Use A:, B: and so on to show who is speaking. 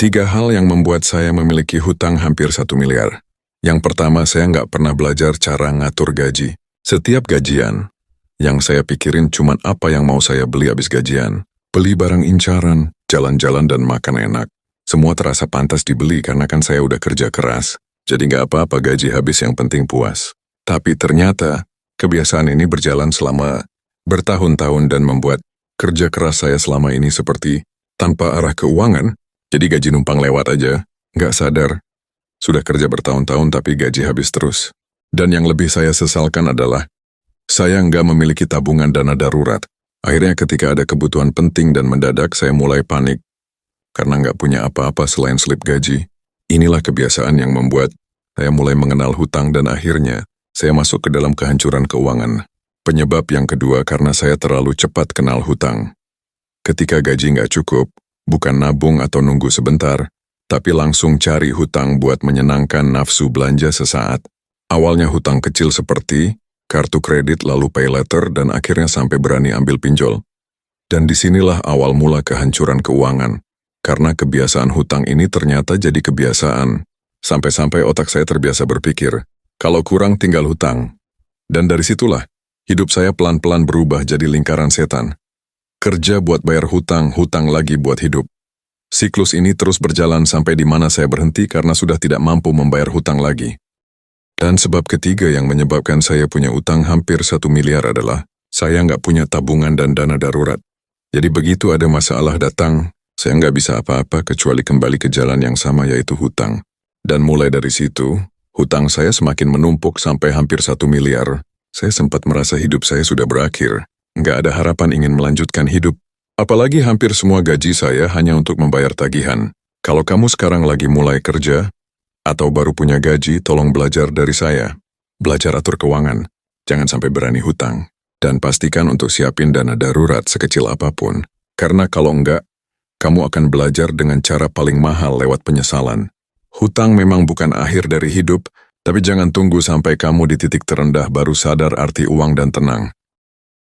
A: Tiga hal yang membuat saya memiliki hutang hampir 1 miliar. Yang pertama, saya nggak pernah belajar cara ngatur gaji. Setiap gajian, yang saya pikirin cuman apa yang mau saya beli habis gajian. Beli barang incaran, jalan-jalan dan makan enak. Semua terasa pantas dibeli karena kan saya udah kerja keras. Jadi nggak apa-apa gaji habis, yang penting puas. Tapi ternyata, kebiasaan ini berjalan selama bertahun-tahun dan membuat kerja keras saya selama ini seperti tanpa arah keuangan. Jadi gaji numpang lewat aja, nggak sadar. Sudah kerja bertahun-tahun tapi gaji habis terus. Dan yang lebih saya sesalkan adalah, saya nggak memiliki tabungan dana darurat. Akhirnya ketika ada kebutuhan penting dan mendadak, saya mulai panik. Karena nggak punya apa-apa selain slip gaji. Inilah kebiasaan yang membuat saya mulai mengenal hutang dan akhirnya saya masuk ke dalam kehancuran keuangan. Penyebab yang kedua karena saya terlalu cepat kenal hutang. Ketika gaji nggak cukup, bukan nabung atau nunggu sebentar, tapi langsung cari hutang buat menyenangkan nafsu belanja sesaat. Awalnya hutang kecil seperti kartu kredit lalu pay later dan akhirnya sampai berani ambil pinjol. Dan disinilah awal mula kehancuran keuangan. Karena kebiasaan hutang ini ternyata jadi kebiasaan. Sampai-sampai otak saya terbiasa berpikir, kalau kurang tinggal hutang. Dan dari situlah, hidup saya pelan-pelan berubah jadi lingkaran setan. Kerja buat bayar hutang, hutang lagi buat hidup. Siklus ini terus berjalan sampai di mana saya berhenti karena sudah tidak mampu membayar hutang lagi. Dan sebab ketiga yang menyebabkan saya punya utang hampir 1 miliar adalah, saya nggak punya tabungan dan dana darurat. Jadi begitu ada masalah datang, saya nggak bisa apa-apa kecuali kembali ke jalan yang sama yaitu hutang. Dan mulai dari situ, hutang saya semakin menumpuk sampai hampir 1 miliar. Saya sempat merasa hidup saya sudah berakhir. Nggak ada harapan ingin melanjutkan hidup. Apalagi hampir semua gaji saya hanya untuk membayar tagihan. Kalau kamu sekarang lagi mulai kerja, atau baru punya gaji, tolong belajar dari saya. Belajar atur keuangan. Jangan sampai berani hutang. Dan pastikan untuk siapin dana darurat sekecil apapun. Karena kalau enggak, kamu akan belajar dengan cara paling mahal lewat penyesalan. Hutang memang bukan akhir dari hidup, tapi jangan tunggu sampai kamu di titik terendah baru sadar arti uang dan tenang.